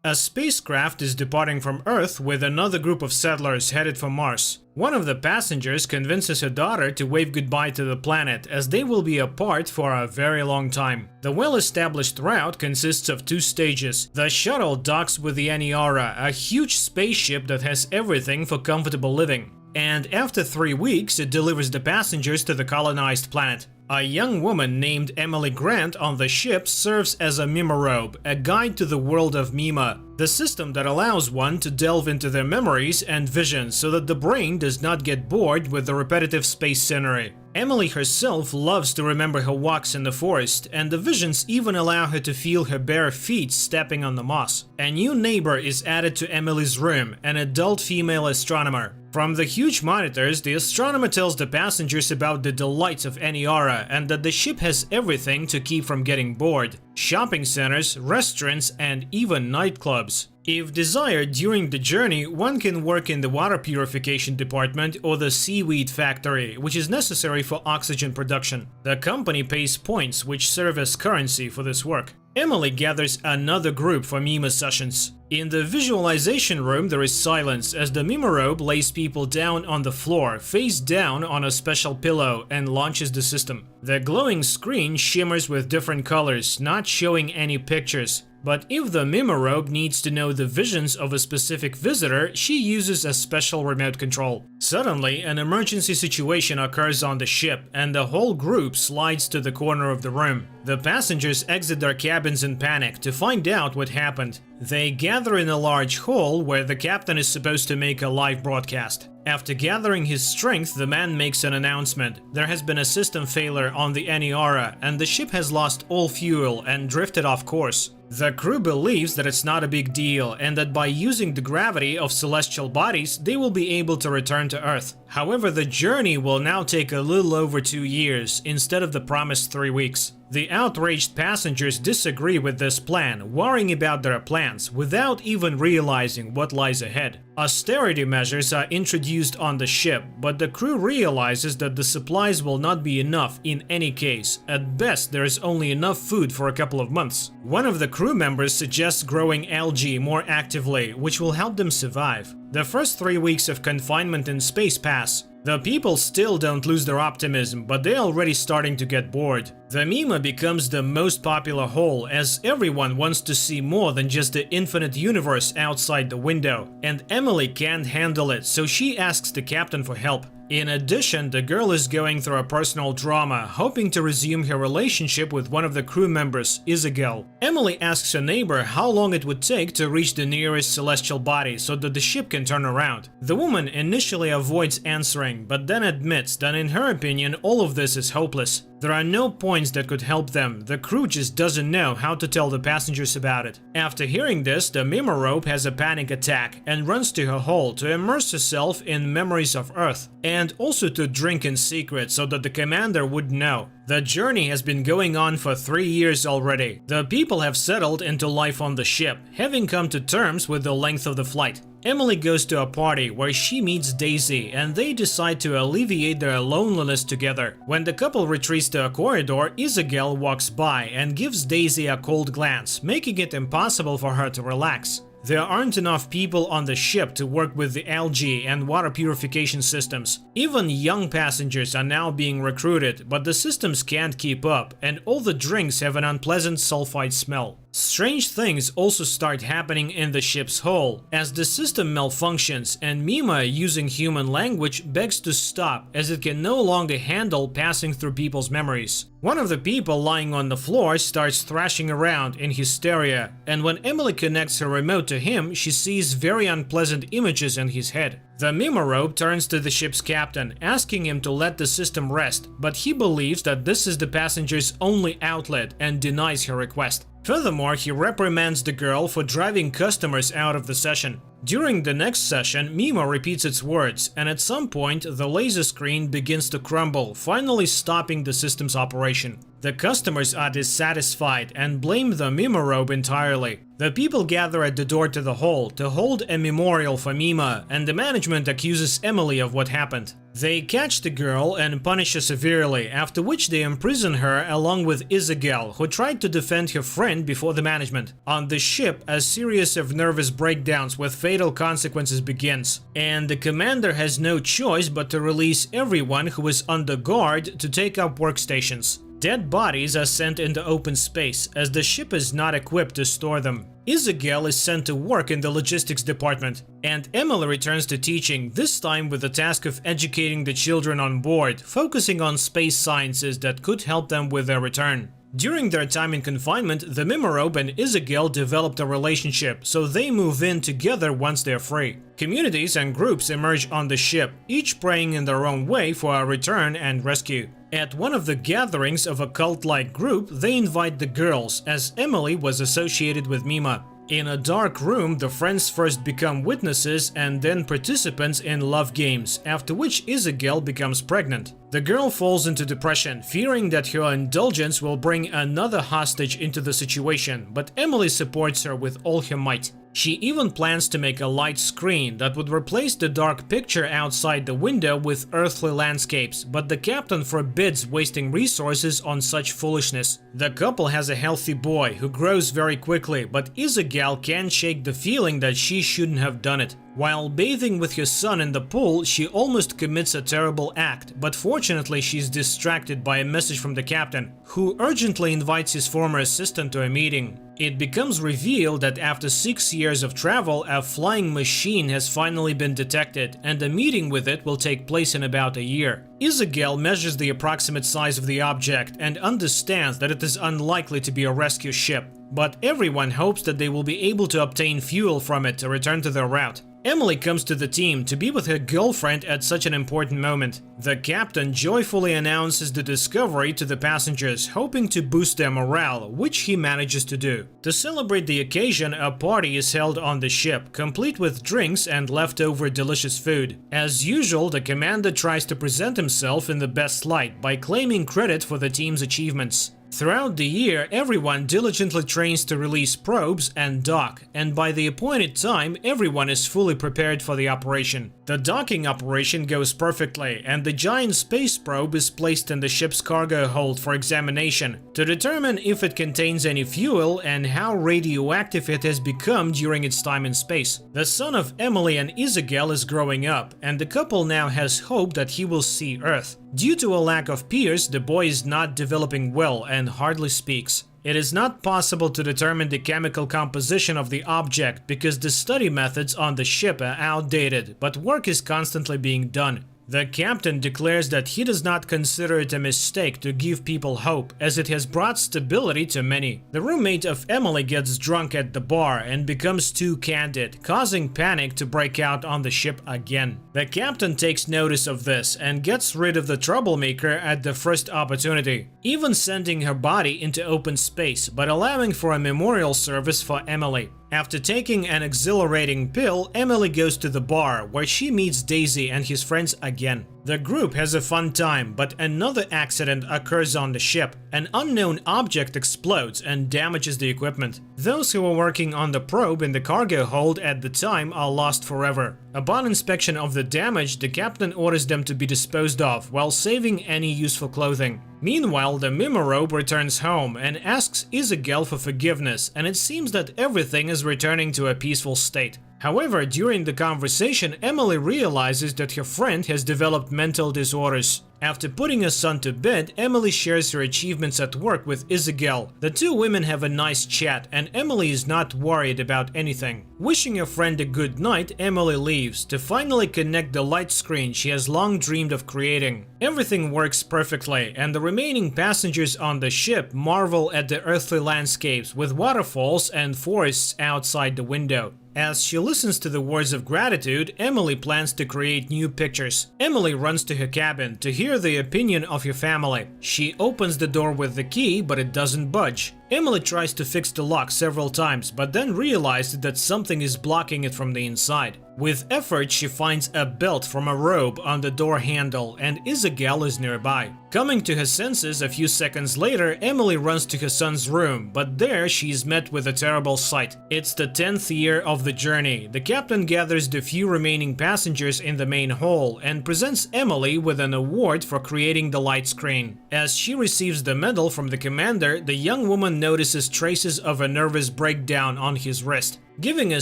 A spacecraft is departing from Earth with another group of settlers headed for Mars. One of the passengers convinces her daughter to wave goodbye to the planet, as they will be apart for a very long time. The well-established route consists of 2 stages. The shuttle docks with the Aniara, a huge spaceship that has everything for comfortable living. And after 3 weeks, it delivers the passengers to the colonized planet. A young woman named Emily Grant on the ship serves as a Mimorobe, a guide to the world of Mima, the system that allows one to delve into their memories and visions so that the brain does not get bored with the repetitive space scenery. Emily herself loves to remember her walks in the forest, and the visions even allow her to feel her bare feet stepping on the moss. A new neighbor is added to Emily's room, an adult female astronomer. From the huge monitors, the astronomer tells the passengers about the delights of Aniara and that the ship has everything to keep from getting bored: shopping centers, restaurants, and even nightclubs. If desired, during the journey, one can work in the water purification department or the seaweed factory, which is necessary for oxygen production. The company pays points, which serve as currency for this work. Emily gathers another group for Mima sessions. In the visualization room, there is silence as the Mimorobe lays people down on the floor, face down on a special pillow, and launches the system. The glowing screen shimmers with different colors, not showing any pictures. But if the Mimorobe needs to know the visions of a specific visitor, she uses a special remote control. Suddenly, an emergency situation occurs on the ship, and the whole group slides to the corner of the room. The passengers exit their cabins in panic to find out what happened. They gather in a large hall where the captain is supposed to make a live broadcast. After gathering his strength, the man makes an announcement. There has been a system failure on the Aniara, and the ship has lost all fuel and drifted off course. The crew believes that it's not a big deal, and that by using the gravity of celestial bodies, they will be able to return to Earth. However, the journey will now take a little over 2 years, instead of the promised 3 weeks. The outraged passengers disagree with this plan, worrying about their plans, without even realizing what lies ahead. Austerity measures are introduced on the ship, but the crew realizes that the supplies will not be enough in any case. At best, there is only enough food for a couple of months. One of the crew members suggests growing algae more actively, which will help them survive. The first 3 weeks of confinement in space pass. The people still don't lose their optimism, but they're already starting to get bored. The Mima becomes the most popular hole, as everyone wants to see more than just the infinite universe outside the window, and Emily can't handle it, so she asks the captain for help. In addition, the girl is going through a personal drama, hoping to resume her relationship with one of the crew members, Isabel. Emily asks her neighbor how long it would take to reach the nearest celestial body so that the ship can turn around. The woman initially avoids answering, but then admits that in her opinion all of this is hopeless. There are no points that could help them, the crew just doesn't know how to tell the passengers about it. After hearing this, the Mimorobe has a panic attack and runs to her hole to immerse herself in memories of Earth, and also to drink in secret so that the commander would know. The journey has been going on for 3 years already. The people have settled into life on the ship, having come to terms with the length of the flight. Emily goes to a party where she meets Daisy, and they decide to alleviate their loneliness together. When the couple retreats to a corridor, Isabel walks by and gives Daisy a cold glance, making it impossible for her to relax. There aren't enough people on the ship to work with the algae and water purification systems. Even young passengers are now being recruited, but the systems can't keep up, and all the drinks have an unpleasant sulfide smell. Strange things also start happening in the ship's hull, as the system malfunctions and Mima, using human language, begs to stop as it can no longer handle passing through people's memories. One of the people lying on the floor starts thrashing around in hysteria, and when Emily connects her remote to him, she sees very unpleasant images in his head. The Mimorobe turns to the ship's captain, asking him to let the system rest, but he believes that this is the passenger's only outlet and denies her request. Furthermore, he reprimands the girl for driving customers out of the session. During the next session, Mima repeats its words, and at some point the laser screen begins to crumble, finally stopping the system's operation. The customers are dissatisfied and blame the Mimorobe entirely. The people gather at the door to the hall to hold a memorial for Mima, and the management accuses Emily of what happened. They catch the girl and punish her severely, after which they imprison her along with Isabel, who tried to defend her friend before the management. On the ship, a series of nervous breakdowns with fatal consequences begins, and the commander has no choice but to release everyone who is under guard to take up workstations. Dead bodies are sent into open space, as the ship is not equipped to store them. Isabel is sent to work in the logistics department, and Emily returns to teaching, this time with the task of educating the children on board, focusing on space sciences that could help them with their return. During their time in confinement, the Mimorobe and Isabel developed a relationship, so they move in together once they're free. Communities and groups emerge on the ship, each praying in their own way for a return and rescue. At one of the gatherings of a cult-like group, they invite the girls, as Emily was associated with Mima. In a dark room, the friends first become witnesses and then participants in love games, after which Isabel becomes pregnant. The girl falls into depression, fearing that her indulgence will bring another hostage into the situation, but Emily supports her with all her might. She even plans to make a light screen that would replace the dark picture outside the window with earthly landscapes, but the captain forbids wasting resources on such foolishness. The couple has a healthy boy who grows very quickly, but Isabel can't shake the feeling that she shouldn't have done it. While bathing with her son in the pool, she almost commits a terrible act, but fortunately she's distracted by a message from the captain, who urgently invites his former assistant to a meeting. It becomes revealed that after 6 years of travel, a flying machine has finally been detected, and a meeting with it will take place in about a year. Isabel measures the approximate size of the object and understands that it is unlikely to be a rescue ship, but everyone hopes that they will be able to obtain fuel from it to return to their route. Emily comes to the team to be with her girlfriend at such an important moment. The captain joyfully announces the discovery to the passengers, hoping to boost their morale, which he manages to do. To celebrate the occasion, a party is held on the ship, complete with drinks and leftover delicious food. As usual, the commander tries to present himself in the best light by claiming credit for the team's achievements. Throughout the year, everyone diligently trains to release probes and dock, and by the appointed time, everyone is fully prepared for the operation. The docking operation goes perfectly, and the giant space probe is placed in the ship's cargo hold for examination to determine if it contains any fuel and how radioactive it has become during its time in space. The son of Emily and Isabel is growing up, and the couple now has hope that he will see Earth. Due to a lack of peers, the boy is not developing well and hardly speaks. It is not possible to determine the chemical composition of the object because the study methods on the ship are outdated, but work is constantly being done. The captain declares that he does not consider it a mistake to give people hope, as it has brought stability to many. The roommate of Emily gets drunk at the bar and becomes too candid, causing panic to break out on the ship again. The captain takes notice of this and gets rid of the troublemaker at the first opportunity, even sending her body into open space, but allowing for a memorial service for Emily. After taking an exhilarating pill, Emily goes to the bar, where she meets Daisy and his friends again. The group has a fun time, but another accident occurs on the ship. An unknown object explodes and damages the equipment. Those who were working on the probe in the cargo hold at the time are lost forever. Upon inspection of the damage, the captain orders them to be disposed of, while saving any useful clothing. Meanwhile, the Mimorobe returns home and asks Isabel for forgiveness, and it seems that everything is returning to a peaceful state. However, during the conversation, Emily realizes that her friend has developed mental disorders. After putting her son to bed, Emily shares her achievements at work with Isabel. The two women have a nice chat, and Emily is not worried about anything. Wishing her friend a good night, Emily leaves to finally connect the light screen she has long dreamed of creating. Everything works perfectly, and the remaining passengers on the ship marvel at the earthly landscapes with waterfalls and forests outside the window. As she listens to the words of gratitude, Emily plans to create new pictures. Emily runs to her cabin to hear the opinion of her family. She opens the door with the key, but it doesn't budge. Emily tries to fix the lock several times, but then realizes that something is blocking it from the inside. With effort, she finds a belt from a rope on the door handle, and Isabel is nearby. Coming to her senses a few seconds later, Emily runs to her son's room, but there she is met with a terrible sight. It's the 10th year of the journey. The captain gathers the few remaining passengers in the main hall and presents Emily with an award for creating the light screen. As she receives the medal from the commander, the young woman notices traces of a nervous breakdown on his wrist. Giving a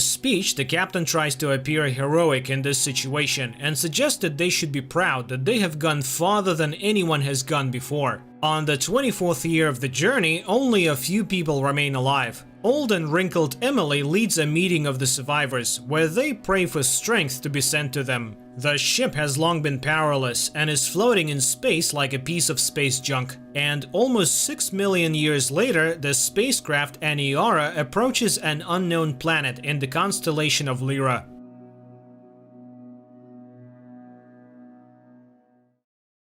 speech, the captain tries to appear heroic in this situation and suggests that they should be proud that they have gone farther than anyone has gone before. On the 24th year of the journey, only a few people remain alive. Old and wrinkled Emily leads a meeting of the survivors, where they pray for strength to be sent to them. The ship has long been powerless and is floating in space like a piece of space junk. And almost 6 million years later, the spacecraft Aniara approaches an unknown planet in the constellation of Lyra.